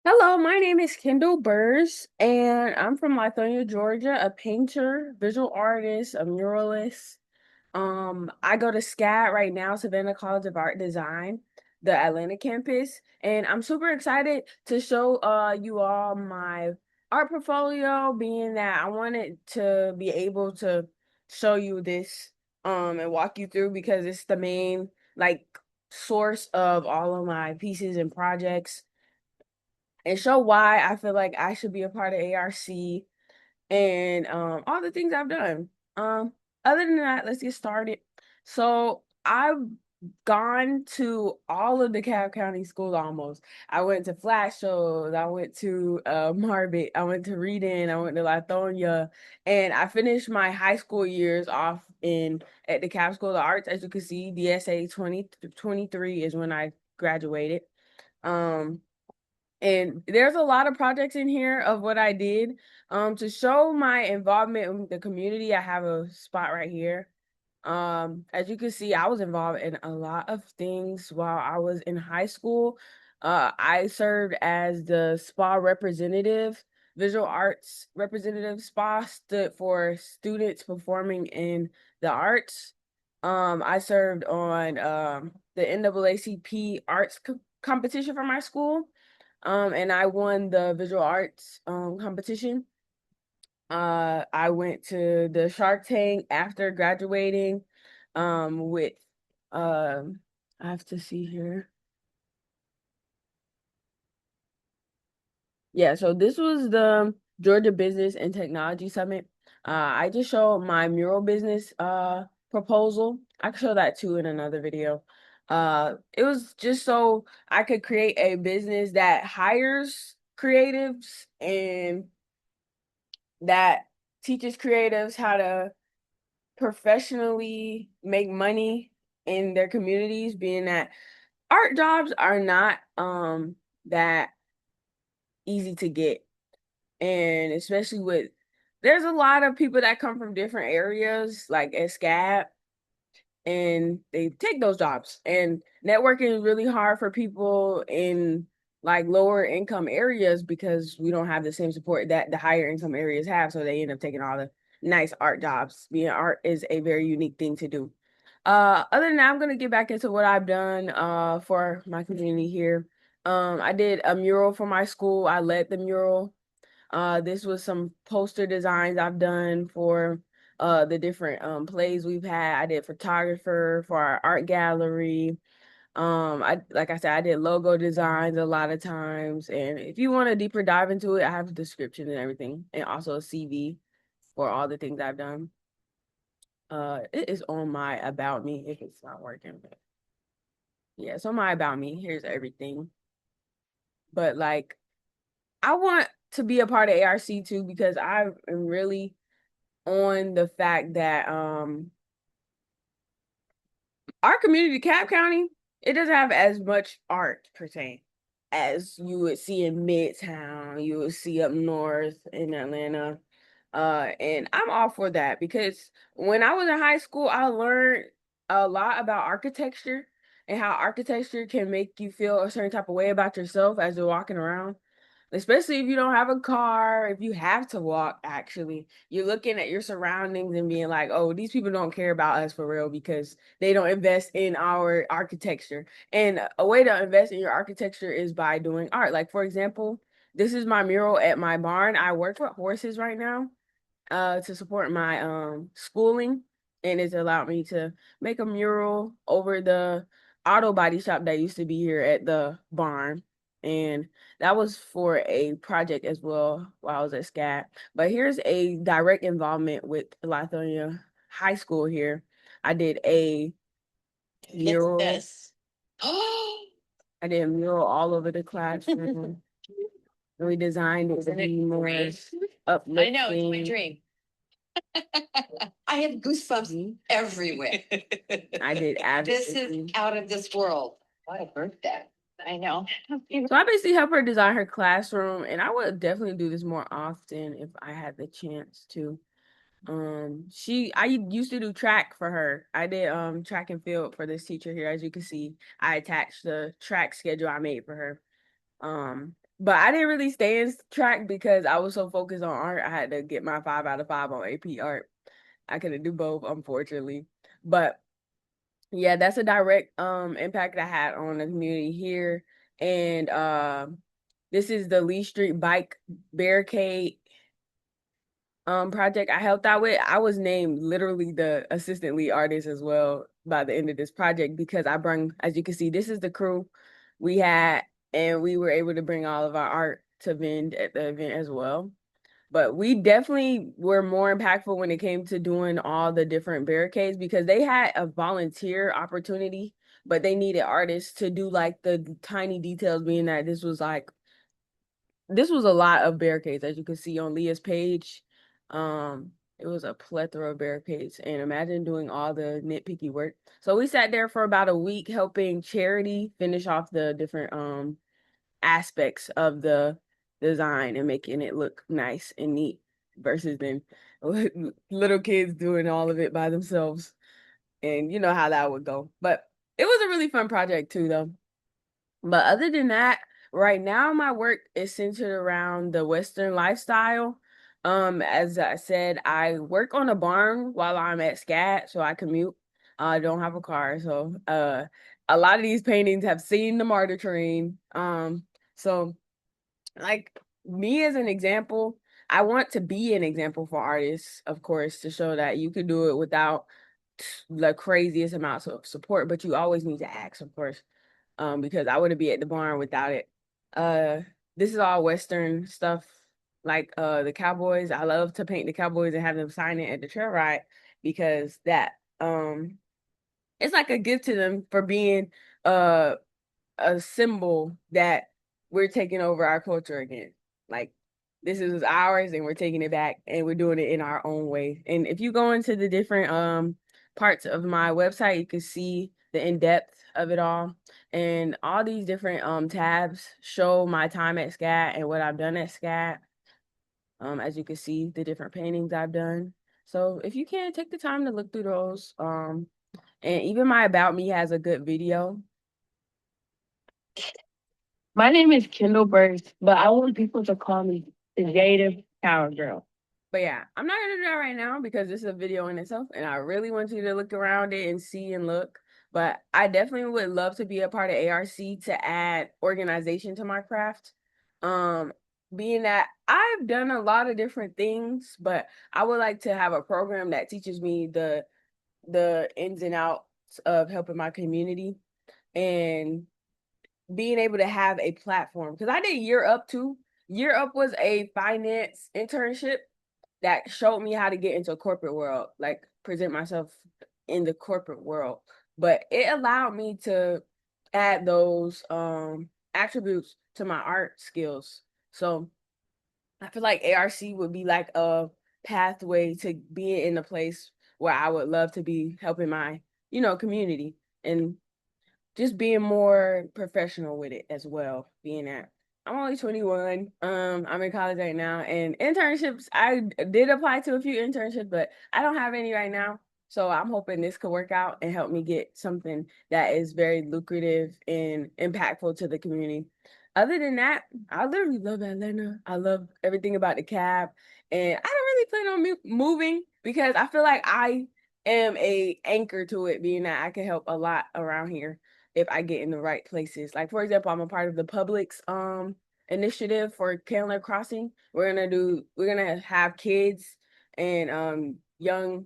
Hello, my name is Kendall Burrs, and I'm from Lithonia, Georgia, a painter, visual artist, a muralist. I go to SCAD right now, Savannah College of Art Design, the Atlanta campus, and I'm super excited to show you all my art portfolio, being that I wanted to be able to show you this and walk you through because it's the main like source of all of my pieces and projects and show why I feel like I should be a part of ARC and all the things I've done. Um Other than that, let's get started. So I've gone to all of the Cobb County schools almost. I went to Flash shows, I went to Marbit, I went to Reading, I went to Lithonia, and I finished my high school years off in at the Cobb School of Arts. As you can see, DSA 2023 is when I graduated. Um and there's a lot of projects in here of what I did. To show my involvement in the community, I have a spot right here. As you can see, I was involved in a lot of things while I was in high school. I served as the SPA representative. Visual arts representative. SPA stood for students performing in the arts. I served on the NAACP arts competition for my school. And I won the visual arts competition. I went to the Shark Tank after graduating with I have to see here. Yeah, so this was the Georgia Business and Technology Summit. I just showed my mural business proposal. I could show that too in another video. It was just so I could create a business that hires creatives and that teaches creatives how to professionally make money in their communities, being that art jobs are not that easy to get. And especially with there's a lot of people that come from different areas, like at SCAD, and they take those jobs. And networking is really hard for people in like lower income areas because we don't have the same support that the higher income areas have. So they end up taking all the nice art jobs. Being art is a very unique thing to do. Other than that, I'm gonna get back into what I've done for my community here. I did a mural for my school. I led the mural. This was some poster designs I've done for the different plays we've had. I did photographer for our art gallery. I like I said, I did logo designs a lot of times. And if you want a deeper dive into it, I have a description and everything, and also a CV for all the things I've done. It is on my about me if it's not working. But yeah, so my about me. Here's everything. But like I want to be a part of ARC too because I am really on the fact that our community, Cobb County, it doesn't have as much art per se as you would see in Midtown, you would see up north in Atlanta. And I'm all for that because when I was in high school, I learned a lot about architecture and how architecture can make you feel a certain type of way about yourself as you're walking around. Especially if you don't have a car, if you have to walk, actually, you're looking at your surroundings and being like, oh, these people don't care about us for real because they don't invest in our architecture. And a way to invest in your architecture is by doing art. Like, for example, this is my mural at my barn. I work with horses right now to support my schooling, and it's allowed me to make a mural over the auto body shop that used to be here at the barn. And that was for a project as well while I was at SCAD. But here's a direct involvement with Lithonia High School here. I did a mural. Yes. I did a mural all over the classroom. And we designed it to Isn't it be more great? I know, it's my uplifting. dream. I have goosebumps Mhm. everywhere. I did This is advocacy. out of this world. What a birthday. I know. So I basically helped her design her classroom, and I would definitely do this more often if I had the chance to. I used to do track for her. I did track and field for this teacher here. As you can see, I attached the track schedule I made for her. But I didn't really stay in track because I was so focused on art. I had to get my 5 out of 5 on AP art. I couldn't do both, unfortunately. But yeah, that's a direct impact I had on the community here. And this is the Lee Street Bike Barricade project I helped out with. I was named literally the assistant lead artist as well by the end of this project because I bring, as you can see, this is the crew we had, and we were able to bring all of our art to vend at the event as well. But we definitely were more impactful when it came to doing all the different barricades because they had a volunteer opportunity, but they needed artists to do like the tiny details, being that this was a lot of barricades, as you can see on Leah's page. It was a plethora of barricades, and imagine doing all the nitpicky work. So we sat there for about a week helping Charity finish off the different aspects of the design and making it look nice and neat versus then little kids doing all of it by themselves. And you know how that would go. But it was a really fun project too, though. But other than that, right now my work is centered around the Western lifestyle. As I said, I work on a barn while I'm at SCAD, so I commute. I don't have a car, so a lot of these paintings have seen the MARTA train. So like me as an example, I want to be an example for artists, of course, to show that you can do it without the craziest amounts of support, but you always need to ask, of course, because I wouldn't be at the barn without it. Uh, this is all Western stuff, like the Cowboys. I love to paint the Cowboys and have them sign it at the trail ride because that it's like a gift to them for being uh a symbol that we're taking over our culture again. Like this is ours and we're taking it back and we're doing it in our own way. And if you go into the different parts of my website, you can see the in-depth of it all. And all these different tabs show my time at SCAD and what I've done at SCAD. As you can see, the different paintings I've done. So if you can take the time to look through those, and even my About Me has a good video. My name is Kendall Burst, but I want people to call me the Jada Power Girl. But yeah, I'm not gonna do that right now because this is a video in itself, and I really want you to look around it and see and look. But I definitely would love to be a part of ARC to add organization to my craft. Um, Being that I've done a lot of different things, but I would like to have a program that teaches me the ins and outs of helping my community and being able to have a platform because I did Year Up too. Year Up was a finance internship that showed me how to get into a corporate world, like present myself in the corporate world. But it allowed me to add those attributes to my art skills. So I feel like ARC would be like a pathway to being in a place where I would love to be helping my, community and just being more professional with it as well. Being that I'm only 21, I'm in college right now, and internships. I did apply to a few internships, but I don't have any right now. So I'm hoping this could work out and help me get something that is very lucrative and impactful to the community. Other than that, I literally love Atlanta. I love everything about the cab, and I don't really plan on moving because I feel like I am a anchor to it, being that I can help a lot around here if I get in the right places. Like for example, I'm a part of the Publix initiative for Candler Crossing. We're gonna have kids and young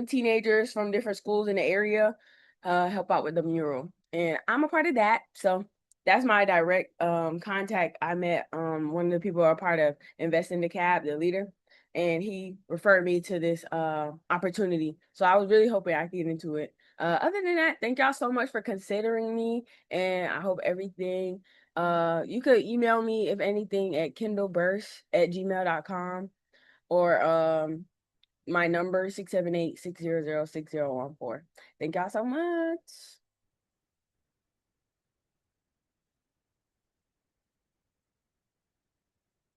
teenagers from different schools in the area help out with the mural. And I'm a part of that. So that's my direct contact. I met one of the people who are part of Invest in the Cab, the leader, and he referred me to this opportunity. So I was really hoping I could get into it. Other than that, thank y'all so much for considering me, and I hope everything. You could email me if anything at kindleburst@gmail.com or my number 678-600-6014. Thank y'all so much.